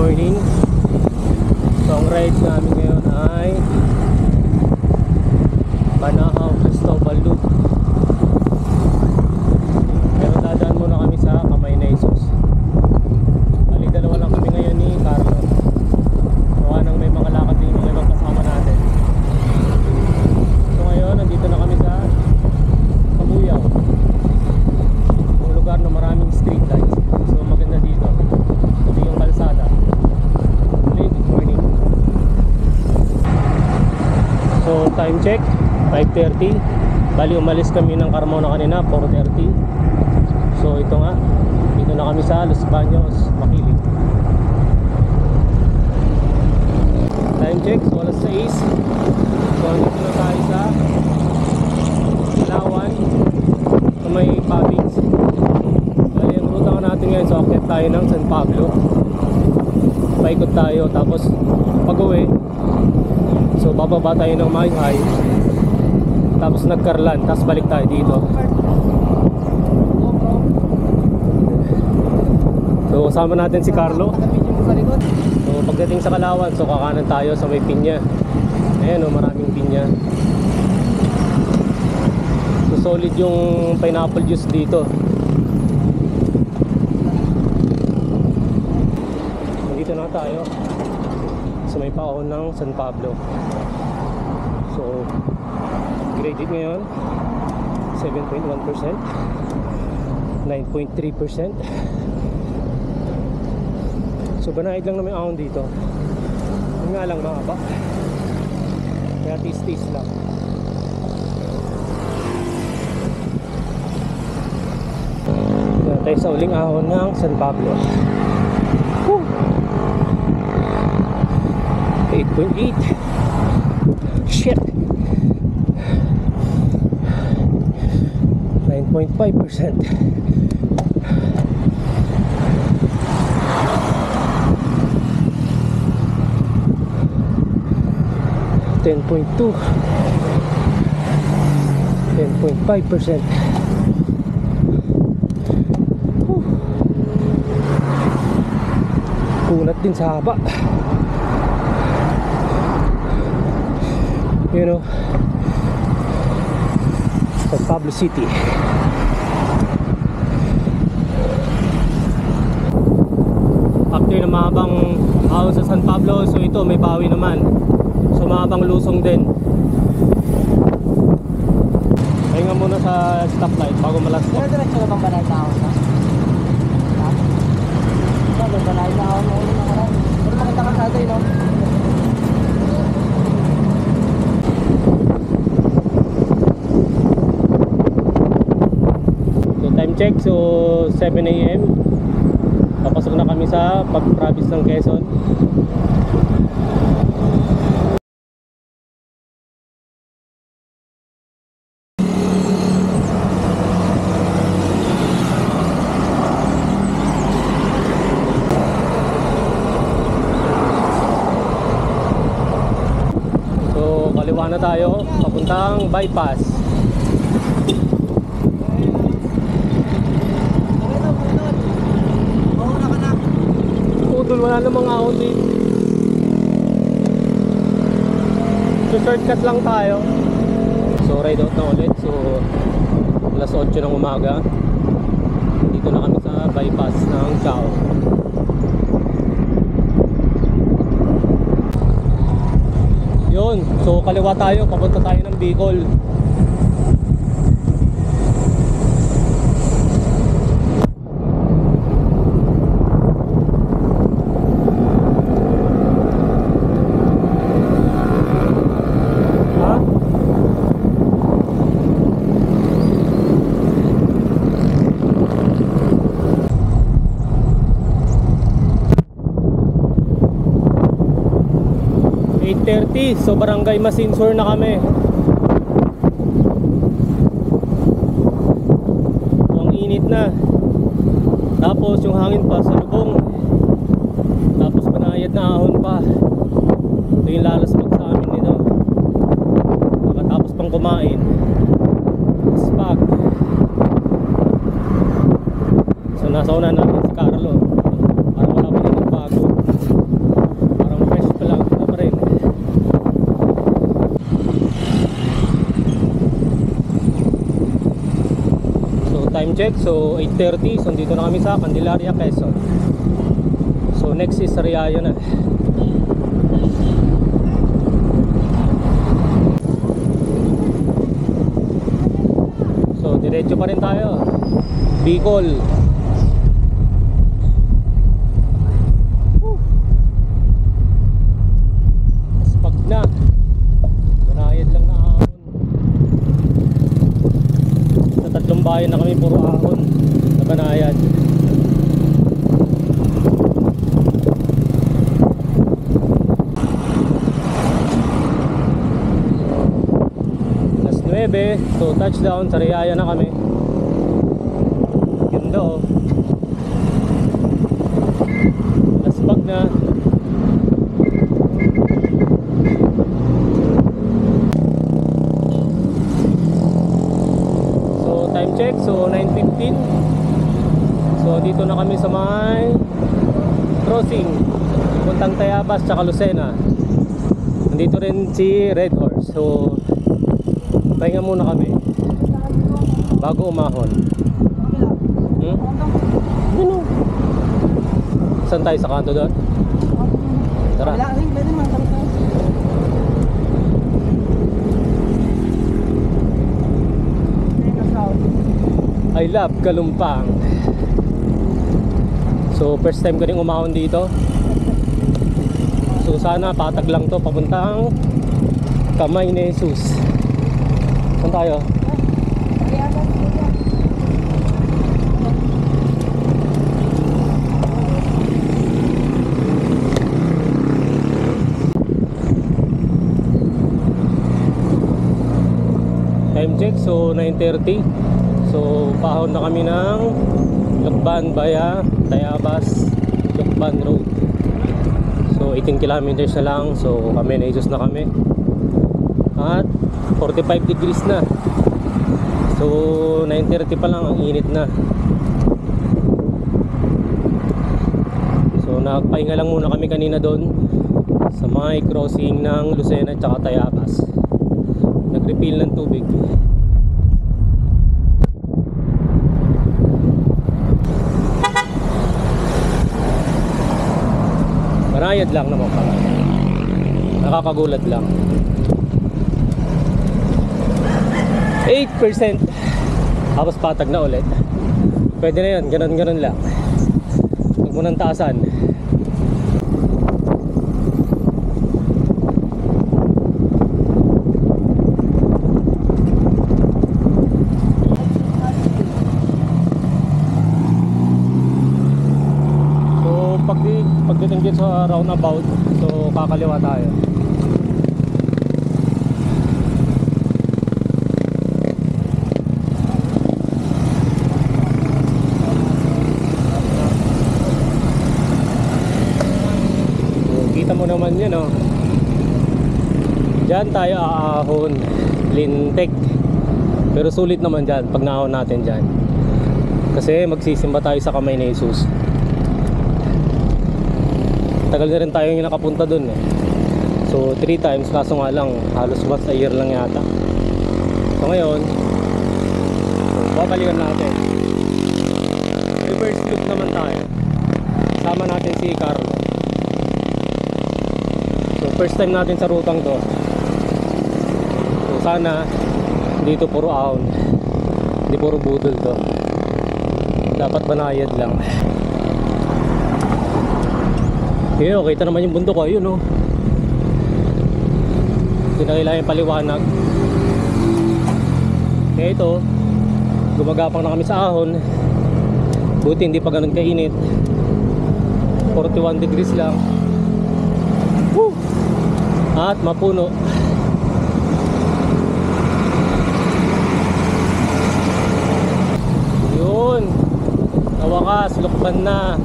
morning. So ang ride namin ngayon ay Banahaw Cristobal Loop. Pero dadaan muna kami sa Kamay na Isos. Bali dalawa lang kami ngayon ni Carlo. Gawa nang may mga lakad din yung ibang kasama natin. So ngayon nandito na kami sa Kabuyaw, yung lugar na maraming street lights. So maganda dito. Ito yung kalsada. Good morning. So time check 5:30. Bali umalis kami ng Carmona kanina 4:30. So ito nga, dito na kami sa Los Baños, Makiling. Time check, so alas 6. So dito na tayo sa Ilawan, sa may Pabings. Bali ang ruta ko natin ngayon, so akit tayo ng San Pablo. Paikot tayo, tapos pag uwi, so bababa tayo ng Mayhay, tapos nagkarlan, tapos balik tayo dito. So kasama natin si Carlo. So pagdating sa Kalawan, so kakanan tayo sa may pinya. Ayan o, maraming pinya. So solid yung pineapple juice dito. Nandito na tayo sa may paon ng San Pablo. So graded ngayon 7.1%, 9.3%. So banayad lang naman yung ahon dito. Yung nga lang mahaba, kaya tis-tis lang. Yan tayo sa uling ahon ng San Pablo. 8.8. Shit. 9.5%. 10.2. 10.5%. Kunat din sa haba. You know, San Pablo City. After na mahabang ahon sa San Pablo, so ito may bawi naman. So mahabang lusong din. Pahinga muna sa stoplight bago malastok. Pero diretso na bang banay na ahon na? Ha? Sabi, banay na ahon na ulit na karan. Pero makita ka sa atin, no? So time check, so 7 AM. Papasok na kami sa pag-province ng Quezon. So kaliwa na tayo, papuntang bypass. Wala namang ahon dito. So shortcut lang tayo. So ride out na ulit. So alas 8 ng umaga. Dito na kami sa bypass ng Chao. Yun. So kaliwa tayo, papunta tayo ng Bicol. So Barangay Masinsur na kami. So, ang init na. Tapos yung hangin pa sa lubong. Tapos panayad na ahon pa. Ito yung lalaspak sa amin nito. Pagkatapos pang kumain, spag. So nasa una natin si Carlo. Para wala pa rin bago. check, so 8:30. So dito na kami sa Candelaria, Quezon. So next is Sariaya na. So diretso pa rin tayo, Bicol. Spag na, banayad lang na ahon. Sa tatlong bayan na kami, puro ahon na banayad. Alas 9, so touchdown, Sariaya na kami. Ganda oh. Laspag na. So time check, so 9:15. So dito na kami sa may crossing puntang Tayabas tsaka Lucena. Nandito rin si Red Horse. So pahinga muna kami bago umahon. Ano? Saan tayo, sa kanto doon? Tara. I love Kalumpang. So first time ko rin umahon dito. So sana patag lang to papuntang Kamay ni Jesus. Saan tayo? Time check, so 9:30. So pahon na kami ng Lukban via Tayabas Lukban Road. So 18 kilometers na lang. So kami na Jesus na kami. At 45 degrees na. So 9:30 pa lang, ang init na. So nagpahinga lang muna kami kanina doon sa may crossing ng Lucena at Tayabas. Nag-refill ng tubig. Banayad lang naman pala. Nakakagulat lang. 8%. Tapos patag na ulit. Pwede na yun, ganun-ganun lang. Huwag mo nang taasan. So pagdating dito sa roundabout, so kakaliwa tayo. Kita mo naman yun oh. Diyan tayo aahon, lintik. Pero sulit naman dyan pag naahon natin dyan. Kasi magsisimba tayo sa Kamay ni Jesus. Tagal na rin tayo yung nakapunta dun eh. So 3 times, kaso nga lang halos once a year lang yata. So ngayon, babalikan natin. Reverse loop naman tayo. Sama natin si Carlo. So first time natin sa rutang to. So sana dito puro ahon, hindi puro budol to. Dapat banayad lang. Yun, kita naman yung bundok ko, yun oh. Hindi na kailangan yung paliwanag. Kaya ito, gumagapang na kami sa ahon. Buti hindi pa ganun kainit. 41 degrees lang. Woo! At mapuno. Yun, nawakas, lukban na.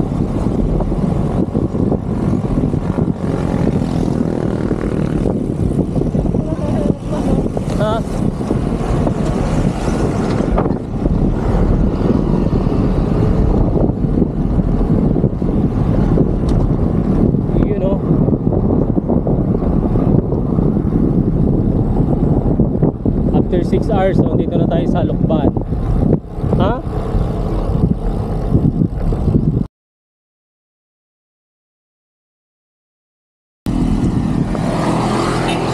Ha? Yun oh. After 6 hours, so dito na tayo sa Lukban. Ha?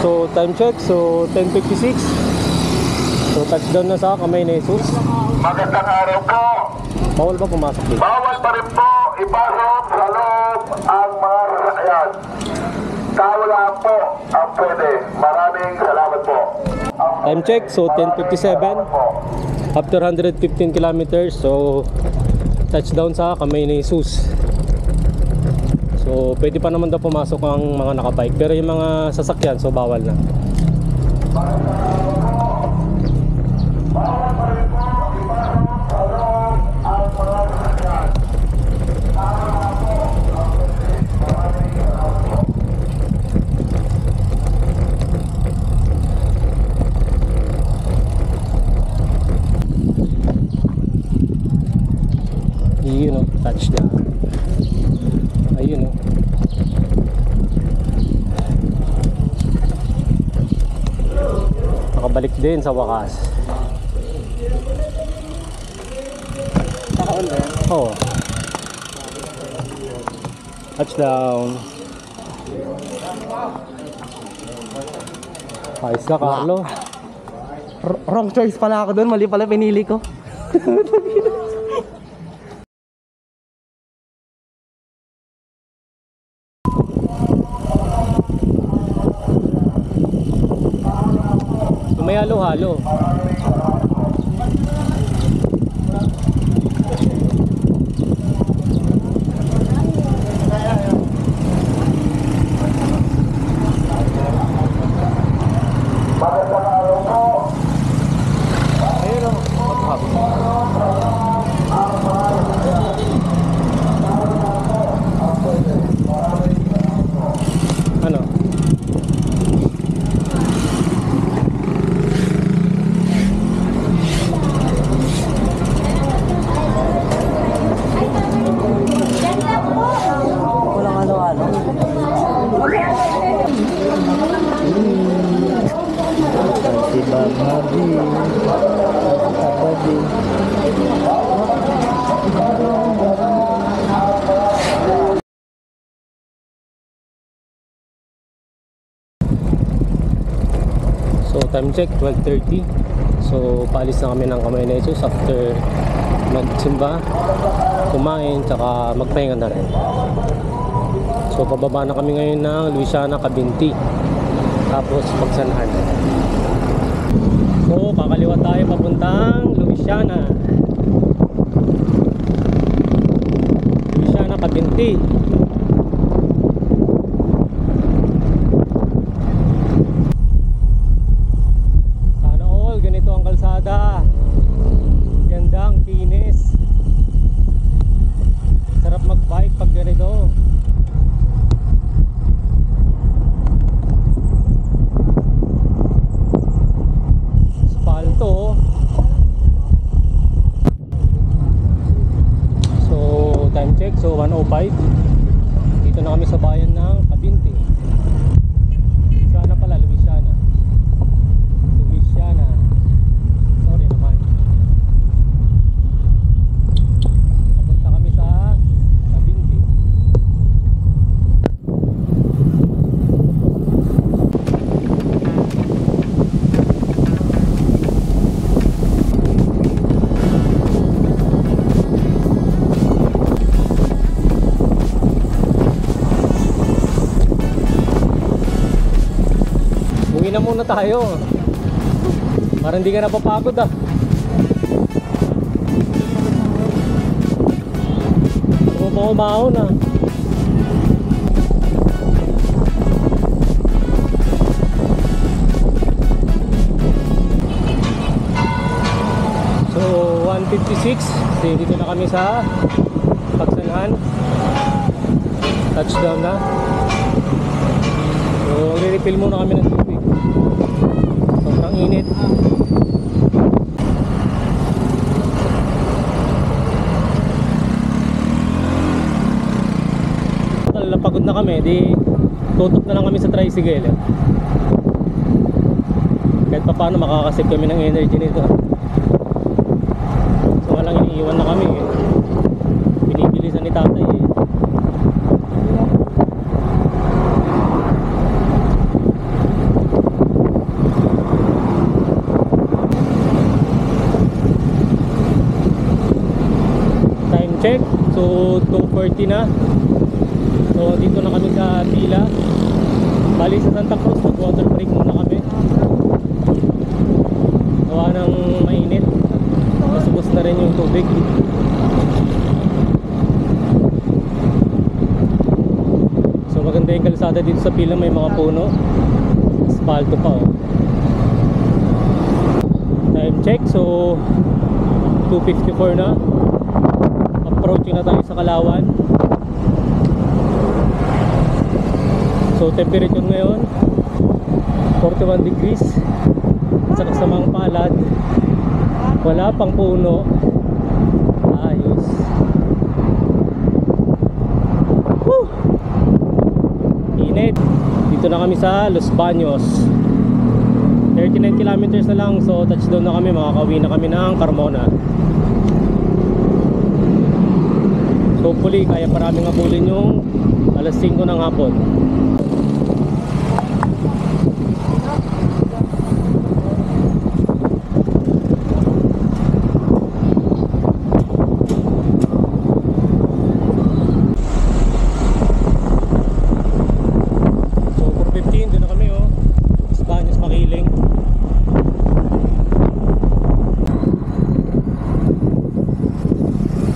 So time check, so 10:56. So touchdown na sa Kamay na Jesus. Magandang araw po. Bawal ba pumasok dito? Bawal pa rin po ipasok sa loob ang mga sasakyan. Tao lang po ang pwede. Maraming salamat po. Time check, so 10:57. After 115 kilometers, so touchdown sa Kamay na Jesus. So pwede pa naman daw pumasok ang mga nakabike, pero yung mga sasakyan, so bawal na. Yun o, touchdown. Ayun o. Nakabalik din sa wakas. Naka-on ba yan? Oo. Touchdown. Ayos na, Carlo. Wrong choice pala ako doon. Mali pala pinili ko. May halo-halo. Ayun o. Ano? Walang ano-ano. Si Baghabi. Baghabi. So time check 12:30. So paalis na kami ng Kamay na Jesus after magsimba, kumain, tsaka magpahinga na rin. So pababa na kami ngayon ng Luisiana, Cabinti, tapos Pagsanhan. So kakaliwa tayo papuntang Luisiana, Cabinti. Sana all ganito ang kalsada, gandang kinis, sarap magbike pag ganito. Spalto. So time check, so 1:05. Dito na kami sa bayan ng Cabinti. Luisiana pala, Luisiana. Sorry naman. Papunta kami sa Cabinti. Uwi na muna tayo. Para hindi ka napapagod ah. Umahon ah. So 1:56. Dito na kami sa Pagsanhan. Touchdown na. So re-refill muna kami ng tubig. Sobrang init. Pagod na kami, di tutok na lang kami sa tricycle. Kahit pa paano makakasave kami ng energy nito. So walang iniiwan na kami eh. Binibilisan ni tatay eh. So 2:40 na. So dito na kami sa Tila. Bali sa Santa Cruz, mag-water break muna kami. Gawa ng mainit. Nasubos na rin yung tubig. So maganda yung kalsada dito sa Pila, may mga puno. Asfalto pa oh. Time check, so 2:54 na. Approaching na tayo sa Kalawan. So temperature ngayon 41 degrees. Sa kasamang palad, wala pang puno. Ayos. Woo! Init. Dito na kami sa Los Baños. 39 kilometers na lang. So touchdown na kami. Makakauwi na kami ng Carmona. So hopefully kaya paraming abulin yung alas 5 ng hapon.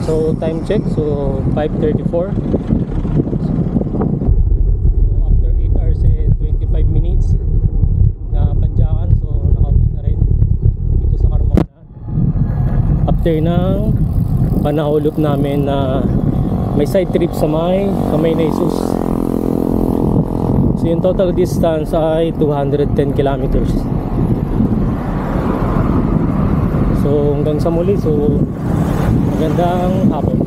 So time check, so 5:34. So after 8 hours and 25 minutes na padyakan, so nakauwi na rin dito sa Carmona. After ng panahulog namin na may side trip sa Kamay na Jesus. So yung total distance ay 210 kilometers. So hanggang sa muli, so magandang hapon.